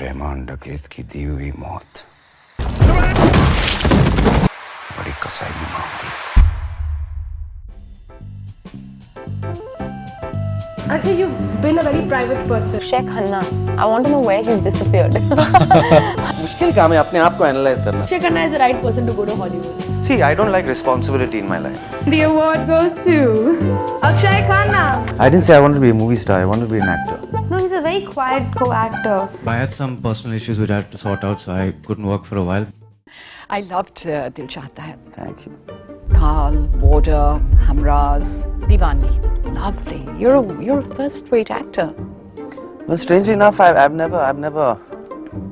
रहमान डकैत की दी हुई मौत बड़ी कसाई होती है। Actually, you've been a very private person. Sheikh Hanna. I want to know where he's disappeared. मुश्किल काम है अपने आप को एनालाइज करना. Sheikh Hanna is the right person to go to Hollywood. See, I don't like responsibility in my life. The award goes to Akshay Khanna. I didn't say I wanted to be a movie star. I wanted to be an actor. No, he's a very quiet co-actor. I had some personal issues which I had to sort out, so I couldn't work for a while. I loved Dil Chahta Hai. Thank you. Thal, Border, Hamraz, Diwani. Lovely. You're a first-rate actor. Well, strangely enough, I've never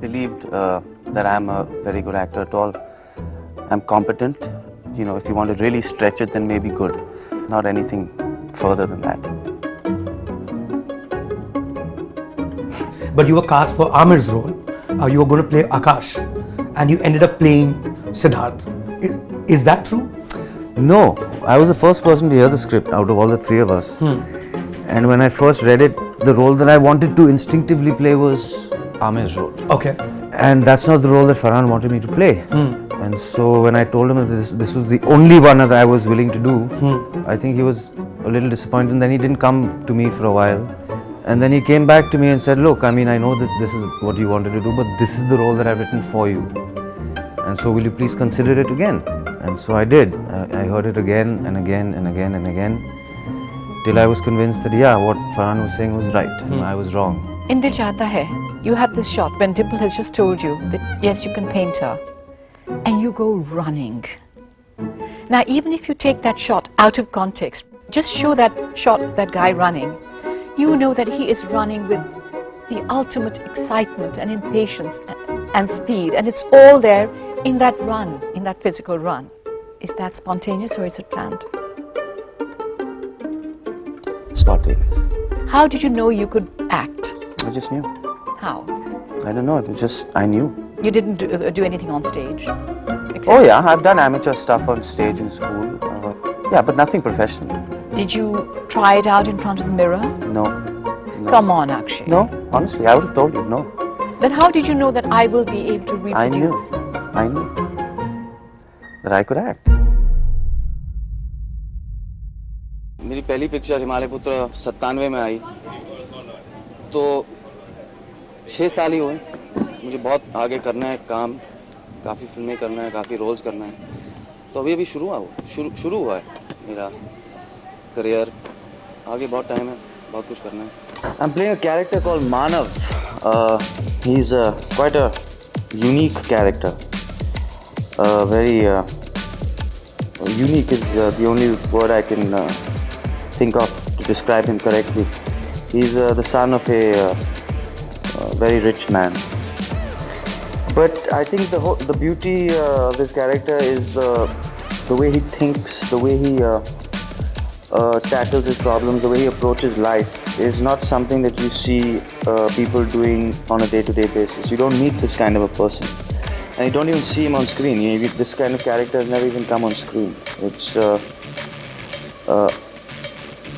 believed that I'm a very good actor at all. I'm competent. You know, if you want to really stretch it, then maybe good. Not anything further than that. But you were cast for Amir's role. You were going to play Akash, and you ended up playing Siddharth. Is that true? No, I was the first person to hear the script out of all the three of us. And when I first read it, the role that I wanted to instinctively play was Amir's role. Okay. And that's not the role that Farhan wanted me to play. And so when I told him that this was the only one that I was willing to do, I think he was a little disappointed. And then he didn't come to me for a while. And then he came back to me and said, look, I mean, I know this is what you wanted to do, but this is the role that I've written for you. And so will you please consider it again? And so I did. I heard it again and again and again and again, till I was convinced that, yeah, what Farhan was saying was right and I was wrong. In Dil Chahta Hai, you have this shot when Dimple has just told you that yes, you can paint her, and you go running. Now, even if you take that shot out of context, just show that shot of that guy running, you know that he is running with the ultimate excitement and impatience and speed, and it's all there in that run, in that physical run. Is that spontaneous or is it planned? Spontaneous. How did you know you could act? I just knew. How? I don't know. It was just, I knew. You didn't do anything on stage? Oh yeah, I've done amateur stuff on stage in school. Yeah, but nothing professional. Did you try it out in front of the mirror? No. Come on, Akshay. No, honestly, I would have told you, no. Then how did you know that I will be able to reproduce? I knew that I could act. मेरी पहली picture Himalaya पुत्र 97 में आई, तो 6 साल ही हुए. मुझे बहुत आगे करना है काम, काफ़ी फिल्में करना है, काफ़ी रोल्स करना है. तो अभी शुरू हुआ है मेरा करियर. आगे बहुत टाइम है, बहुत कुछ करना है. I'm playing a character called Manav. He's quite a unique character. Very unique is the only word I can think of to describe him correctly. He's the son of a very rich man. But I think the beauty of this character is the way he thinks, the way he tackles his problems, the way he approaches life is not something that you see people doing on a day-to-day basis. You don't meet this kind of a person. And you don't even see him on screen. This kind of character has never even come on screen. It's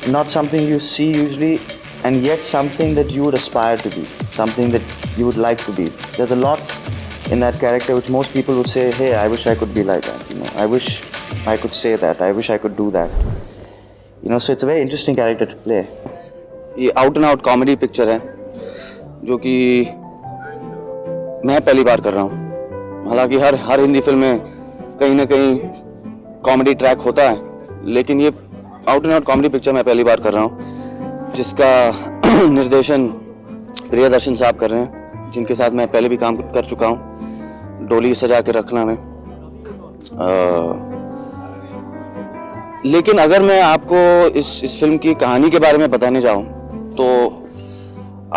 not something you see usually, and yet something that you would aspire to be, something that you would like to be. There's a lot in that character which most people would say, hey, I wish I could be like that. You know, I wish I could say that. I wish I could do that. You know, so it's a very interesting character to play. ये out and out comedy picture है, जो कि मैं पहली बार कर रहा हूँ. हालांकि हर हिंदी फिल्म में कहीं ना कहीं कॉमेडी ट्रैक होता है, लेकिन ये out and out comedy picture मैं पहली बार कर रहा हूँ, जिसका निर्देशन प्रियदर्शन साहब कर रहे हैं, जिनके साथ मैं पहले भी काम कर चुका हूँ. डोली सजा के रखना में. लेकिन अगर मैं आपको इस फिल्म की कहानी के बारे में बताने जाऊं तो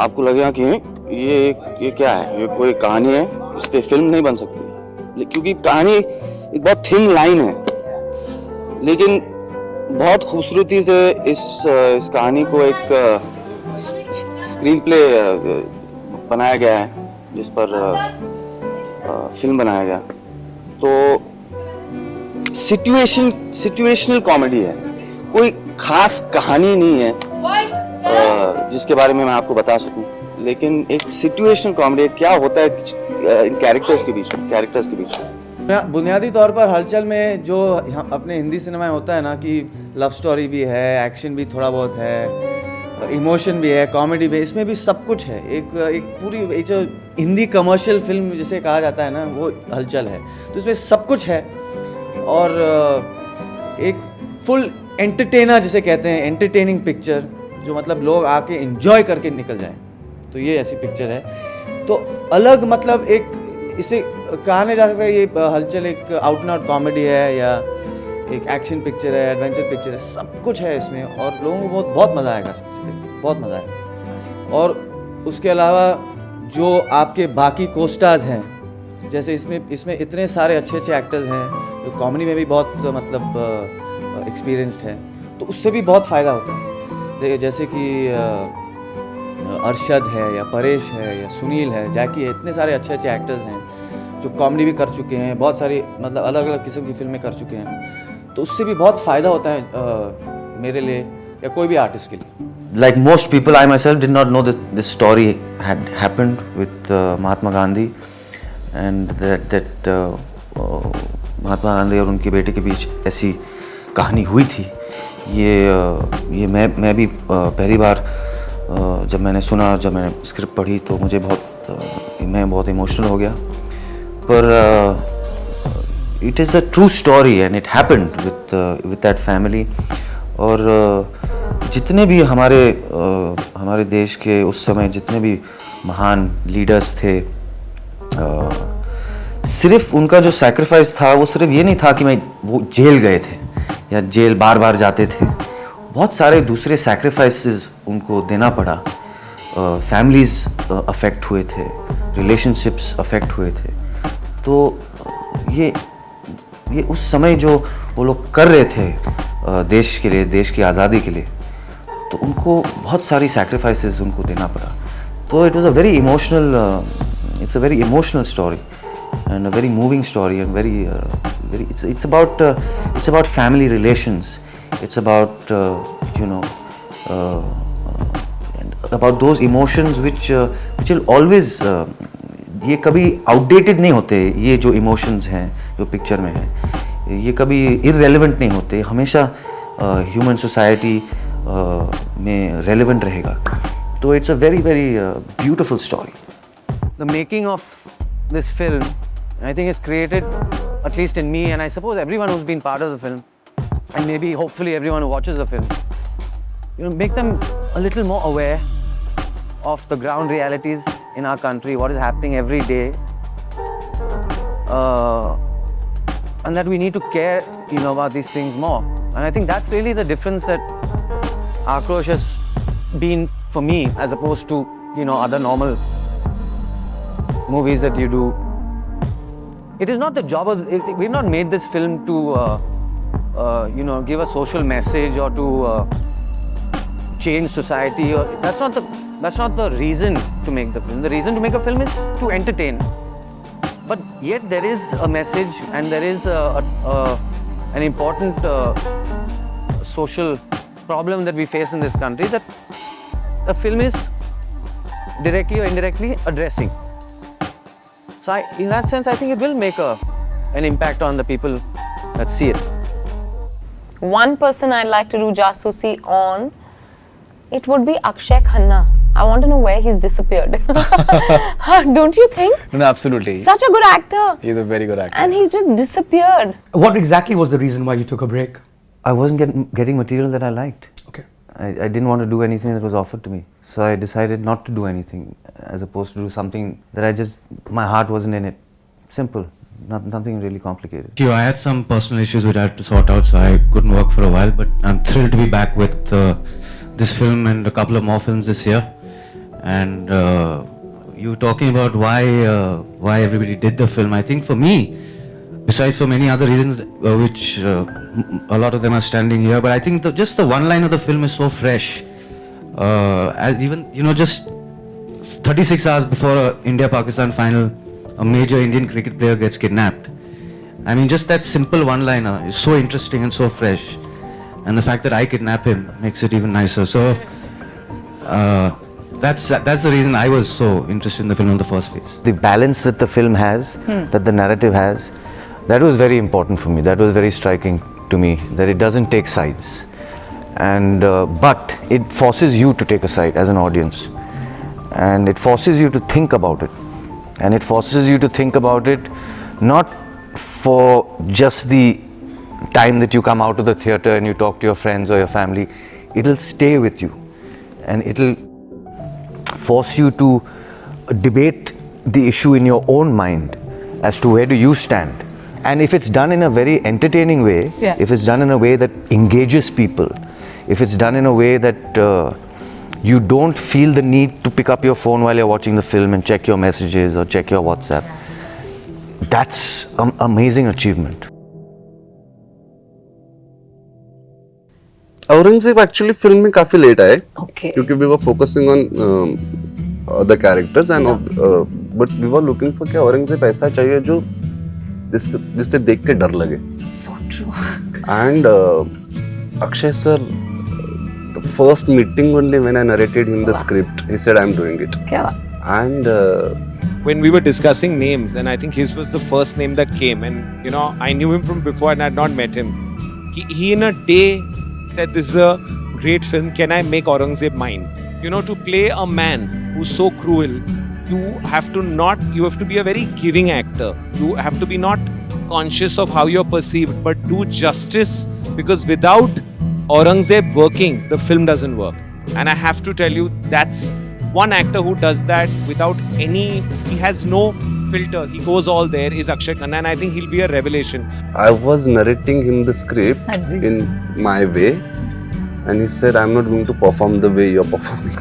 आपको लगेगा कि ये क्या है, ये कोई कहानी है, इस पे फिल्म नहीं बन सकती. क्योंकि कहानी एक बहुत थिन लाइन है, लेकिन बहुत खूबसूरती से इस कहानी को एक स्क्रीन प्ले बनाया गया है, जिस पर फिल्म बनाया गया. तो सिचुएशनल कॉमेडी है, कोई खास कहानी नहीं है जिसके बारे में मैं आपको बता सकूं. लेकिन एक सिचुएशनल कॉमेडी क्या होता है इन कैरेक्टर्स के बीच में। बुनियादी तौर पर हलचल में जो अपने हिंदी सिनेमा में होता है ना कि लव स्टोरी भी है, एक्शन भी थोड़ा बहुत है, इमोशन भी है, कॉमेडी भी है, इसमें भी सब कुछ है। एक पूरी एक जो हिंदी कमर्शियल फिल्म जिसे कहा जाता है ना, वो हलचल है। तो इसमें सब कुछ है और एक फुल एंटरटेनर जिसे कहते हैं, एंटरटेनिंग पिक्चर जो मतलब लोग आके एंजॉय करके निकल जाएं, तो ये ऐसी पिक्चर है। तो अलग मतलब एक इसे कहा नहीं जा सकता ये हलचल एक आउट एंड आउट कॉमेडी है या एक एक्शन पिक्चर है, एडवेंचर पिक्चर है, सब कुछ है इसमें और लोगों को बहुत मज़ा आएगा इसमें देख के, बहुत मज़ा आएगा। और उसके अलावा जो आपके बाकी कोस्टार्स हैं, जैसे इसमें इतने सारे अच्छे एक्टर्स हैं जो कॉमेडी में भी बहुत मतलब एक्सपीरियंस्ड है, तो उससे भी बहुत फ़ायदा होता है। देखिए जैसे कि अरशद है या परेश है या सुनील है, जैकी है, इतने सारे अच्छे एक्टर्स हैं जो कॉमेडी भी कर चुके हैं, बहुत सारी मतलब अलग अलग किस्म की फिल्में कर चुके हैं, तो उससे भी बहुत फ़ायदा होता है मेरे लिए या कोई भी आर्टिस्ट के लिए। Like most people, I myself did not know that this story had happened with Mahatma Gandhi, and that Mahatma Gandhi और उनकी बेटी के बीच ऐसी कहानी हुई थी। ये मैं भी पहली बार जब मैंने सुना, जब मैंने स्क्रिप्ट पढ़ी तो मुझे मैं बहुत इमोशनल हो गया। पर it is a true story and it happened with that family. और जितने भी हमारे देश के उस समय जितने भी महान लीडर्स थे, सिर्फ उनका जो सैक्रिफाइस था वो सिर्फ ये नहीं था कि वो जेल गए थे या जेल बार बार जाते थे। बहुत सारे दूसरे सैक्रिफाइसेस उनको देना पड़ा। फैमिलीज़ अफेक्ट हुए थे, रिलेशनशिप्स अफेक्ट हुए थे। तो ये उस समय जो वो लोग कर रहे थे देश के लिए, देश की आज़ादी के लिए, तो उनको बहुत सारी सैक्रिफाइसेस उनको देना पड़ा। तो it was a very emotional, it's a very emotional story and a very moving story and very it's about family relations. It's about about those emotions which will always ये कभी outdated नहीं होते। ये जो emotions हैं जो picture में हैं, ये कभी irrelevant नहीं होते, हमेशा human society में relevant रहेगा। तो it's a very beautiful story. The making of this film, I think, it's created, at least in me, and I suppose everyone who's been part of the film, and maybe hopefully everyone who watches the film, make them a little more aware of the ground realities in our country, what is happening every day, and that we need to care, about these things more. And I think that's really the difference that Aakrosh has been for me, as opposed to other normal movies that you do. It is not the job of, we've not made this film to give a social message or to change society, or that's not the reason to make the film. The reason to make a film is to entertain, but yet there is a message and there is an important social problem that we face in this country that the film is directly or indirectly addressing. So in that sense, I think it will make an impact on the people that see it. One person I'd like to do Jasusi on, it would be Akshay Khanna. I want to know where he's disappeared. Don't you think? No, absolutely. Such a good actor. He's a very good actor. And he's just disappeared. What exactly was the reason why you took a break? I wasn't getting material that I liked. Okay. I didn't want to do anything that was offered to me. So I decided not to do anything, as opposed to do something that my heart wasn't in it. Simple, nothing really complicated. I had some personal issues which I had to sort out, so I couldn't work for a while, but I'm thrilled to be back with this film and a couple of more films this year. And you were talking about why everybody did the film. I think for me, besides for many other reasons, which a lot of them are standing here, but I think just the one line of the film is so fresh. As even, just 36 hours before a India-Pakistan final, a major Indian cricket player gets kidnapped. I mean, just that simple one-liner is so interesting and so fresh. And the fact that I kidnap him makes it even nicer. So, That's the reason I was so interested in the film in the first place. The balance that the film has, that the narrative has, that was very important for me. That was very striking to me, that it doesn't take sides. And but it forces you to take a side as an audience. And it forces you to think about it. And it forces you to think about it not for just the time that you come out of the theatre and you talk to your friends or your family. It'll stay with you. And it'll force you to debate the issue in your own mind as to where do you stand. And if it's done in a very entertaining way, if it's done in a way that engages people, if it's done in a way that you don't feel the need to pick up your phone while you're watching the film and check your messages or check your WhatsApp, that's an amazing achievement. Aurangzeb actually film में काफी late आए Okay. क्योंकि we were focusing on the characters and but we were looking for कि औरंगजेब ऐसा चाहिए जो जिससे देख के डर लगे. So true. And Akshay sir, the first meeting only when I narrated him the script, he said I am doing it. क्या बात? And when we were discussing names, and I think his was the first name that came, and you know, I knew him from before and I had not met him. He in a day said, "This is a great film. Can I make Aurangzeb mine?" You know, to play a man who's so cruel, you have to be a very giving actor. You have to be not conscious of how you're perceived, but do justice, because without Aurangzeb working, the film doesn't work. And I have to tell you, that's one actor who does that without he has no filter. He goes all there, is Akshay Khanna, and I think he'll be a revelation. I was narrating him the script in my way, and he said, "I'm not going to perform the way you're performing."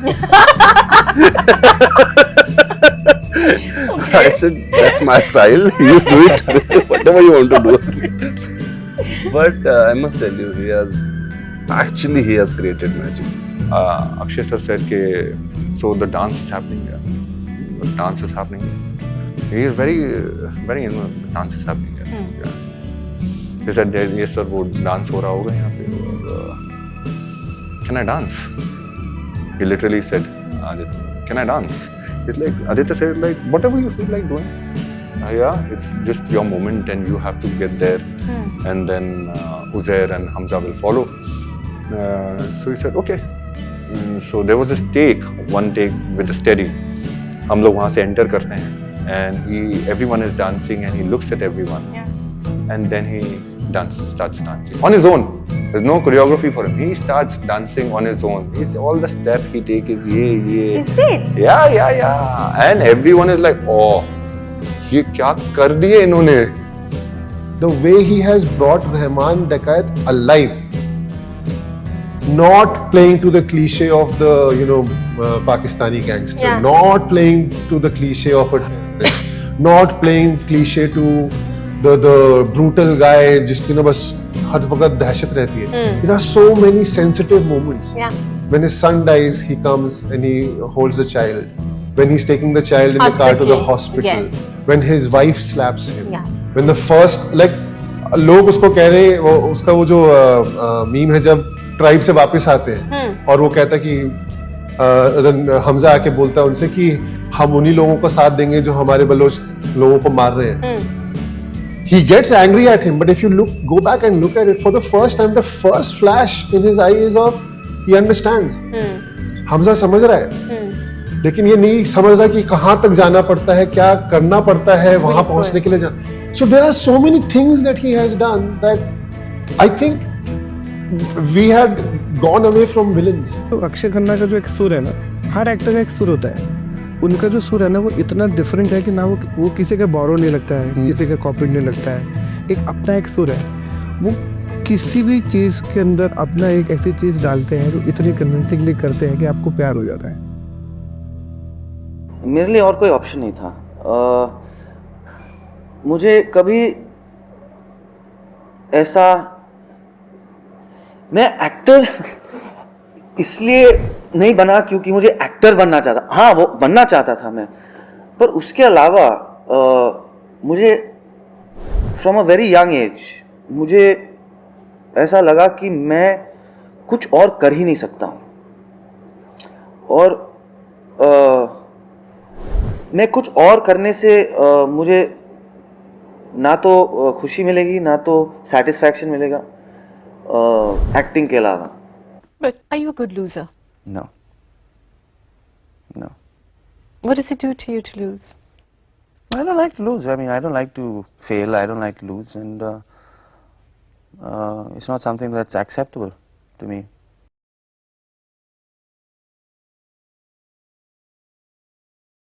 I said, "That's my style. You do it, whatever you want to do." But I must tell you, he has created magic. Akshay sir said ke, so the dance is happening here. The dance is happening. He is very the dance is happening here. Yeah. He said, yes sir, वो dance हो रहा होगा यहाँ पे. Can I dance? He literally said, can I dance? It's like Aditya said, like whatever you feel like doing. Yeah, it's just your moment and you have to get there. And then Uzair and Hamza will follow. So he said, okay. So there was this one take with the steady. हम लोग वहाँ से enter करते हैं and everyone is dancing and he looks at everyone. And then he starts dancing on his own. There's no choreography for him. He starts dancing on his own. All the steps he takes is yeah. Is it? Yeah. And everyone is like, oh, ये क्या कर दिए इन्होंने? The way he has brought Rahman Dakayat alive. Not playing to the cliche of the Pakistani gangster, not playing to the cliche of a terrorist, not playing cliche to the brutal guy जिसकी ना बस हर वक्त दहशत रहती है. There are so many sensitive moments. When his son dies, he comes and he holds the child. When he's taking the child in the car to the hospital. When his wife slaps him. When the first लोग उसको कह रहे हैं, उसका वो जो meme है जब ट्राइब से वापस आते हैं और वो कहता है कि हमजा आके बोलता है उनसे कि हम उन्हीं लोगों को साथ देंगे जो हमारे बलोच लोगों को मार रहे हैं. He gets angry at him, but if you go back and look at it, for the first time, the first flash in his eye is of he understands. Hamza समझ रहा है, लेकिन ये नहीं समझ रहा कि कहाँ तक जाना पड़ता है, क्या करना पड़ता है वहां पहुंचने के लिए जाना. So there are so many things that he has done that I think we had gone away from villains. तो अक्षय खन्ना का जो एक सुर है ना, हर एक्टर का एक सुर होता है. उनका जो सुर है ना वो इतना डिफरेंट है कि ना वो किसी का बोरो नहीं लगता है, किसी का कॉपी नहीं लगता है. एक अपना एक सुर है. वो किसी भी चीज़ के अंदर अपना एक ऐसी चीज़ डालते हैं जो इतनी कन्विंसिंगली करते हैं कि आपको प्यार हो जाता है. मेरे लिए और कोई ऑप्शन नहीं था. मुझे कभी ऐसा, मैं एक्टर इसलिए नहीं बना क्योंकि मुझे एक्टर बनना चाहता. हाँ, वो बनना चाहता था मैं, पर उसके अलावा मुझे from a very young age मुझे ऐसा लगा कि मैं कुछ और कर ही नहीं सकता हूँ. और मैं कुछ और करने से मुझे ना तो खुशी मिलेगी ना तो सेटिस्फैक्शन मिलेगा एक्टिंग के अलावा. But are you a good loser? No. No. What does it do to you to lose? I don't like to lose. I mean, I don't like to fail. I don't like to lose, and it's not something that's acceptable to me.